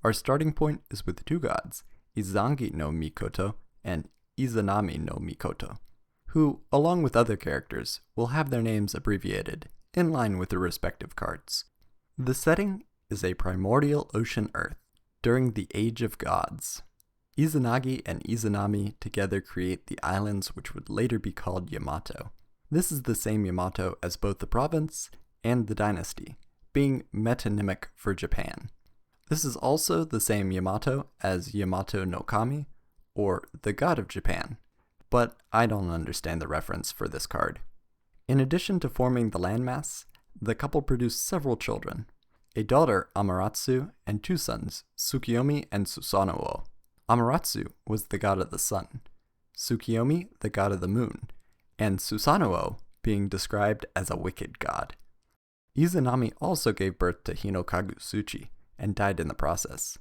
Our starting point is with two gods, Izanagi no Mikoto and Izanami no Mikoto, who, along with other characters, will have their names abbreviated, in line with their respective cards. The setting is a primordial ocean earth, during the Age of Gods. Izanagi and Izanami together create the islands which would later be called Yamato. This is the same Yamato as both the province and the dynasty, being metonymic for Japan. This is also the same Yamato as Yamato no Kami, or the God of Japan, but I don't understand the reference for this card. In addition to forming the landmass, the couple produced several children, a daughter, Ameratsu, and two sons, Tsukyomi and Susano'o. Ameratsu was the god of the sun, Tsukyomi the god of the moon, and Susano'o being described as a wicked god. Izanami also gave birth to Hinokagu Tsuchi and died in the process,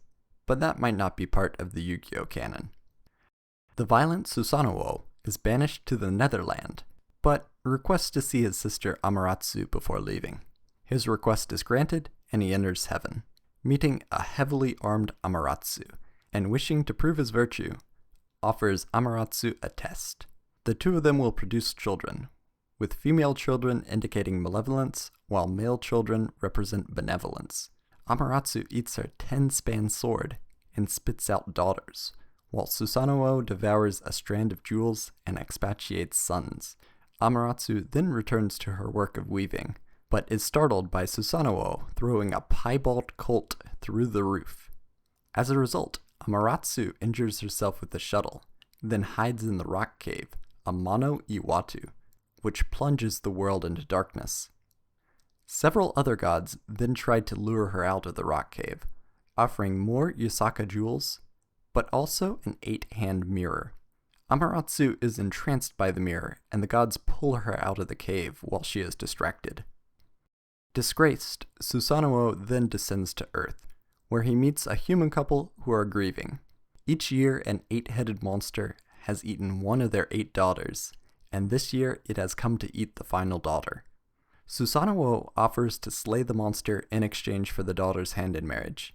but that might not be part of the Yu-Gi-Oh canon. The violent Susano'o is banished to the Netherland, but requests to see his sister Ameratsu before leaving. His request is granted, and he enters heaven, meeting a heavily armed Ameratsu, and wishing to prove his virtue, offers Ameratsu a test. The two of them will produce children, with female children indicating malevolence, while male children represent benevolence. Ameratsu eats her 10-span sword and spits out daughters, while Susano'o devours a strand of jewels and expatiates sons. Ameratsu then returns to her work of weaving, but is startled by Susano'o throwing a piebald colt through the roof. As a result, Ameratsu injures herself with the shuttle, then hides in the rock cave, Amano Iwatu, which plunges the world into darkness. Several other gods then tried to lure her out of the rock cave, offering more Yasaka jewels, but also an 8-hand mirror. Ameratsu is entranced by the mirror, and the gods pull her out of the cave while she is distracted. Disgraced, Susano'o then descends to Earth, where he meets a human couple who are grieving. Each year, an 8-headed monster has eaten one of their 8 daughters, and this year it has come to eat the final daughter. Susano'o offers to slay the monster in exchange for the daughter's hand in marriage,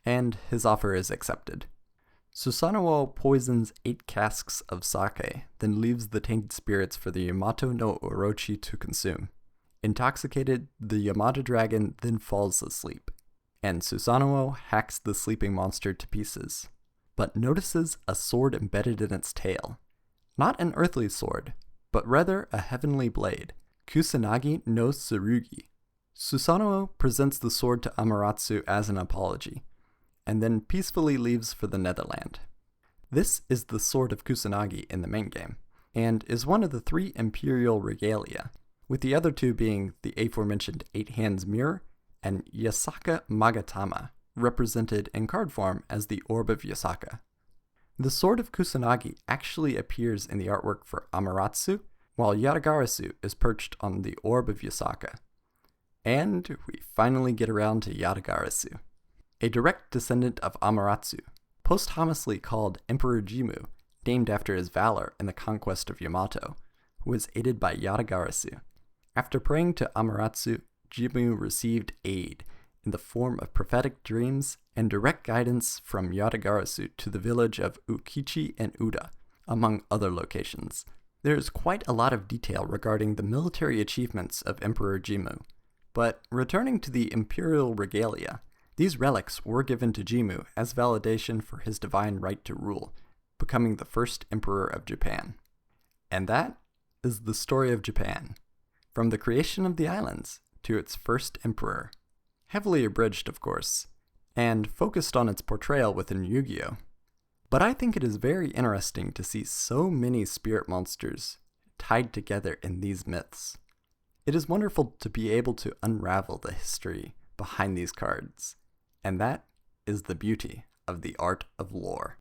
and his offer is accepted. Susano'o poisons 8 casks of sake, then leaves the tainted spirits for the Yamato no Orochi to consume. Intoxicated, the Yamato dragon then falls asleep, and Susano'o hacks the sleeping monster to pieces, but notices a sword embedded in its tail. Not an earthly sword, but rather a heavenly blade, Kusanagi no Tsurugi. Susano'o presents the sword to Ameratsu as an apology, and then peacefully leaves for the Netherland. This is the Sword of Kusanagi in the main game, and is one of the 3 Imperial Regalia, with the other 2 being the aforementioned 8 Hands Mirror and Yasaka Magatama, represented in card form as the Orb of Yasaka. The Sword of Kusanagi actually appears in the artwork for Ameratsu, while Yatagarasu is perched on the Orb of Yasaka. And we finally get around to Yatagarasu, a direct descendant of Ameratsu, posthumously called Emperor Jimmu, named after his valor in the conquest of Yamato, who was aided by Yatagarasu. After praying to Ameratsu, Jimmu received aid in the form of prophetic dreams and direct guidance from Yatagarasu to the village of Ukichi and Uda, among other locations. There is quite a lot of detail regarding the military achievements of Emperor Jimmu, but returning to the Imperial Regalia, these relics were given to Jimmu as validation for his divine right to rule, becoming the first emperor of Japan. And that is the story of Japan, from the creation of the islands to its first emperor. Heavily abridged, of course, and focused on its portrayal within Yu-Gi-Oh! But I think it is very interesting to see so many spirit monsters tied together in these myths. It is wonderful to be able to unravel the history behind these cards, and that is the beauty of the art of lore.